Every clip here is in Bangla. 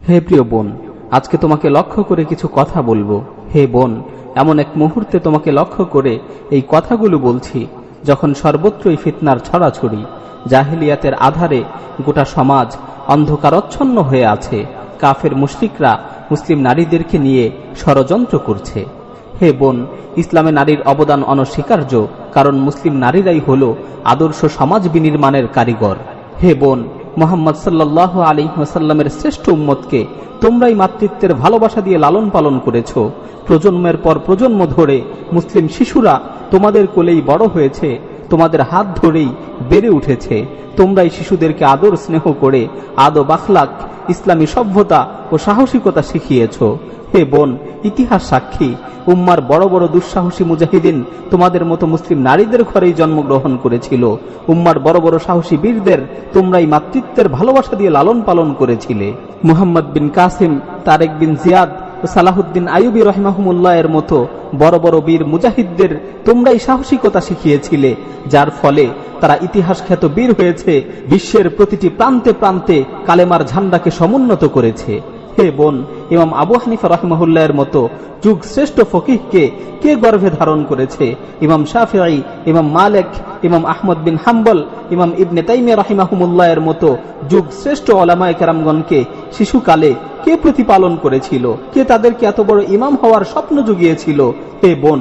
হে প্রিয় বোন, আজকে তোমাকে লক্ষ্য করে কিছু কথা বলবো। হে বোন, এমন এক মুহূর্তে তোমাকে লক্ষ্য করে এই কথাগুলো বলছি যখন সর্বত্রই ফিতনার ছড়াছড়ি, জাহেলিয়াতের আধারে গোটা সমাজ অন্ধকারচ্ছন্ন হয়ে আছে। কাফের মুশরিকরা মুসলিম নারীদেরকে নিয়ে ষড়যন্ত্র করছে। হে বোন, ইসলামে নারীর অবদান অনস্বীকার্য, কারণ মুসলিম নারীরাই হল আদর্শ সমাজ বিনির্মাণের কারিগর। হে বোন, মুহাম্মদ সাল্লাল্লাহু আলাইহি ওয়াসাল্লামের শ্রেষ্ঠ উম্মতকে তোমরাই মাতৃত্বের ভালোবাসা দিয়ে লালন পালন করেছো। প্রজন্মের পর প্রজন্ম ধরে মুসলিম শিশুরা তোমাদের কোলেই বড় হয়েছে, তোমাদের হাত ধরেই বেড়ে উঠেছে। তোমরাই শিশুদেরকে আদর স্নেহ করে আদব আখলাক, ইসলামী সভ্যতা ও সাহসিকতা শিখিয়েছ। হে বোন, ইতিহাস সাক্ষী, উম্মার বড় বড় দুঃসাহসী মুজাহিদিন তোমাদের মতো মুসলিম নারীদের ঘরেই জন্মগ্রহণ করেছিল। উম্মার বড় বড় সাহসী বীরদের তোমরাই মাতৃত্বের ভালোবাসা দিয়ে লালন পালন করেছিলে। মুহাম্মদ বিন কাসিম, তারেক বিন জিয়াদ ও সালাহুদ্দিন আইয়ুবী রহিমাহুমুল্লাহ এর মতো বড় বড় বীর মুজাহিদদের তোমরাই সাহসিকতা শিখিয়েছিলে, যার ফলে তারা ইতিহাস খ্যাত বীর হয়েছে, বিশ্বের প্রতিটি প্রান্তে প্রান্তে কালেমার ঝান্ডাকে সমুন্নত করেছে। হে বোন, ইমাম আবু হানিফা রাহিমাহুল্লাহ এর মতো যুগ শ্রেষ্ঠ ফকিহকে কে গর্ভে ধারণ করেছে? ইমাম শাফিঈ, ইমাম মালিক, ইমাম আহমদ বিন হাম্বল, ইমাম ইবনে তাইমিয়া রাহিমাহুমুল্লাহ এর মতো যুগ শ্রেষ্ঠ ওলামায়ে কেরামগণকে শিশুকালে কে প্রতিপালন করেছিল? কে তাদেরকে এত বড় ইমাম হওয়ার স্বপ্ন জুগিয়েছিল? হে বোন,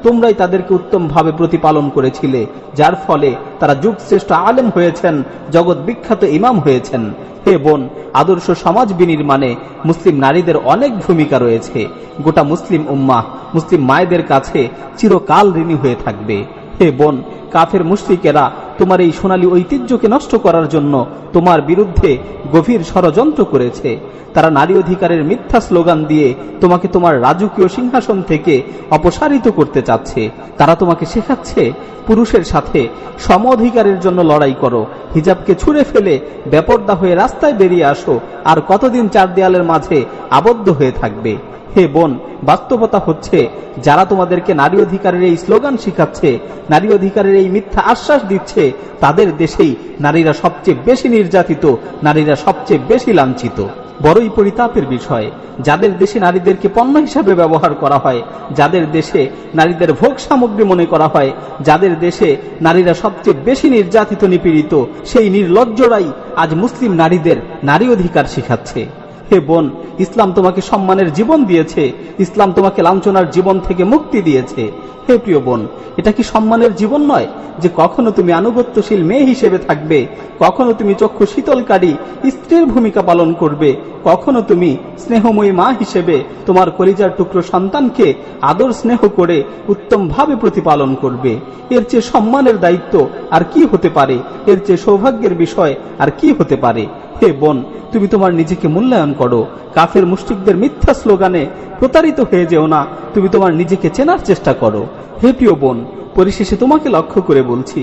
তোমরাই তাদেরকে উত্তমভাবে প্রতিপালন করেছিলে, যার ফলে তারা যুগ শ্রেষ্ঠ আলেম হয়েছেন, জগৎ বিখ্যাত ইমাম হয়েছেন। হে বোন, আদর্শ সমাজ বিনির্মাণে মুসলিম নারীদের অনেক ভূমিকা রয়েছে। গোটা মুসলিম উম্মাহ মুসলিম মায়েদের কাছে চিরকাল ঋণী হয়ে থাকবে। হে বোন, কাফের মুশরিকেরা তোমার এই সোনালী ঐতিহ্যকে নষ্ট করার জন্য তোমার বিরুদ্ধে গভীর ষড়যন্ত্র করেছে। তারা নারী অধিকারের মিথ্যা স্লোগান দিয়ে তোমাকে তোমার রাজকীয় সিংহাসন থেকে অপসারিত করতে চাচ্ছে। তারা তোমাকে শেখাচ্ছে পুরুষের সাথে সম অধিকারের জন্য লড়াই করো, হিজাবকে ছুঁড়ে ফেলে বেপর্দা হয়ে রাস্তায় বেরিয়ে আসো, আর কতদিন চার দেয়ালের মাঝে আবদ্ধ হয়ে থাকবে? হে বোন, বাস্তবতা হচ্ছে যারা তোমাদেরকে নারী অধিকারের এই স্লোগান শিখাচ্ছে, নারী অধিকারের এই মিথ্যা আশ্বাস দিচ্ছে, তাদের দেশেই নারীরা সবচেয়ে বেশি নির্যাতিত, নারীরা সবচেয়ে বেশি লাঞ্ছিত। বড়ই পরিতাপের বিষয়, যাদের দেশে নারীদেরকে পণ্য হিসাবে ব্যবহার করা হয়, যাদের দেশে নারীদের ভোগ সামগ্রী মনে করা হয়, যাদের দেশে নারীরা সবচেয়ে বেশি নির্যাতিত নিপীড়িত, সেই নির্লজ্জরাই আজ মুসলিম নারীদের নারী অধিকার শিখাচ্ছে। হে বোন, ইসলাম তোমাকে সম্মানের জীবন দিয়েছে, ইসলাম তোমাকে লাঞ্ছনার জীবন থেকে মুক্তি দিয়েছে। হে প্রিয় বোন, এটা কি সম্মানের জীবন নয় যে কখনো তুমি আনুগত্যশীল মেয়ে হিসেবে থাকবে, কখনো তুমি চক্ষু শীতলকারী স্ত্রীর ভূমিকা পালন করবে, কখনো তুমি স্নেহময়ী মা হিসেবে তোমার কলিজার টুকরো সন্তানকে আদর স্নেহ করে উত্তমভাবে প্রতিপালন করবে? এর চেয়ে সম্মানের দায়িত্ব আর কি হতে পারে? এর চেয়ে সৌভাগ্যের বিষয় আর কি হতে পারে? হে বোন, তুমি তোমার নিজেকে মূল্যায়ন করো, কাফের মুশরিকদের মিথ্যা স্লোগানে প্রতারিত হয়ে যেও না, তুমি তোমার নিজেকে চেনার চেষ্টা করো। হে প্রিয় বোন, পরিশেষে তোমাকে লক্ষ্য করে বলছি,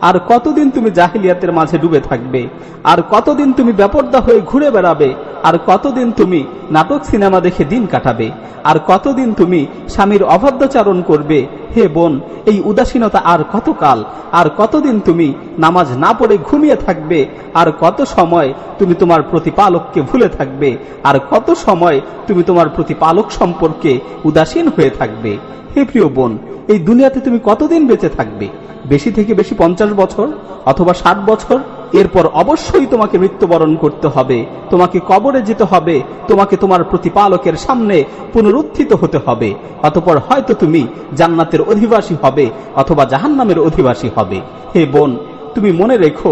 আর কতদিন তুমি জাহিলিয়াতের মাঝে ডুবে থাকবে? আর কতদিন তুমি বেপর্দা হয়ে ঘুরে বেড়াবে? আর কতদিন তুমি নাটক সিনেমা দেখে দিন কাটাবে? আর কতদিন তুমি স্বামীর অবাধ্যচারণ করবে? হে বোন, এই উদাসীনতা আর কতকাল? আর কতদিন তুমি নামাজ না পড়ে ঘুমিয়ে থাকবে? আর কত সময় তুমি তোমার প্রতিপালককে ভুলে থাকবে? আর কত সময় তুমি তোমার প্রতিপালক সম্পর্কে উদাসীন হয়ে থাকবে? হে প্রিয় বোন, এই দুনিয়াতে তুমি কতদিন বেঁচে থাকবে? বেশি থেকে বেশি 50 বছর অথবা 60 বছর। এরপর অবশ্যই তোমাকে মৃত্যুবরণ করতে হবে, তোমাকে কবরে যেতে হবে, তোমাকে তোমার প্রতিপালকের সামনে পুনরুত্থিত হতে হবে। অতঃপর হয়তো তুমি জান্নাতের অধিবাসী হবে অথবা জাহান্নামের অধিবাসী হবে। হে বোন, তুমি মনে রেখো,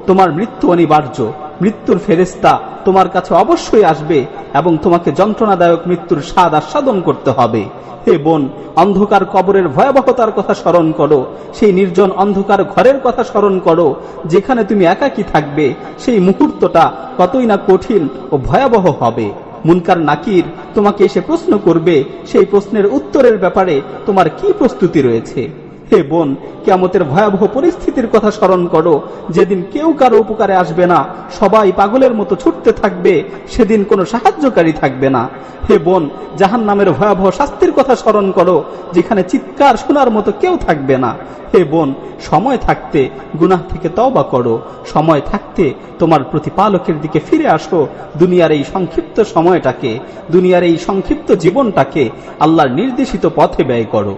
তোমার মৃত্যু অনিবার্য। মৃত্যুর ফেরেশতা তোমার কাছে অবশ্যই আসবে এবং তোমাকে যন্ত্রণাদায়ক মৃত্যুর স্বাদ আস্বাদন করতে হবে। হে বোন, অন্ধকার কবরের ভয়াবহতার কথা স্মরণ করো, সেই নির্জন অন্ধকার ঘরের কথা স্মরণ করো যেখানে তুমি একাকী থাকবে। সেই মুহূর্তটা কতই না কঠিন ও ভয়াবহ হবে। মুনকার নাকির তোমাকে এসে প্রশ্ন করবে, সেই প্রশ্নের উত্তরের ব্যাপারে তোমার কি প্রস্তুতি রয়েছে? হে বোন, কিয়ামতের ভয়াবহ পরিস্থিতির কথা স্মরণ করো, যেদিন কেউ কারো উপকারে আসবে না, সবাই পাগলের মতো ছুটতে থাকবে, সেদিন কোনো সাহায্যকারী থাকবে না। হে বোন, জাহান্নামের ভয়াবহ শাস্তির কথা স্মরণ করো, যেখানে চিৎকার শোনার মতো কেউ থাকবে না। হে বোন, সময় থাকতে গুনাহ থেকে তওবা করো, সময় থাকতে তোমার প্রতিপালকের দিকে ফিরে আসো। দুনিয়ার এই সংক্ষিপ্ত সময়টাকে, দুনিয়ার এই সংক্ষিপ্ত জীবনটাকে আল্লাহর নির্দেশিত পথে ব্যয় করো।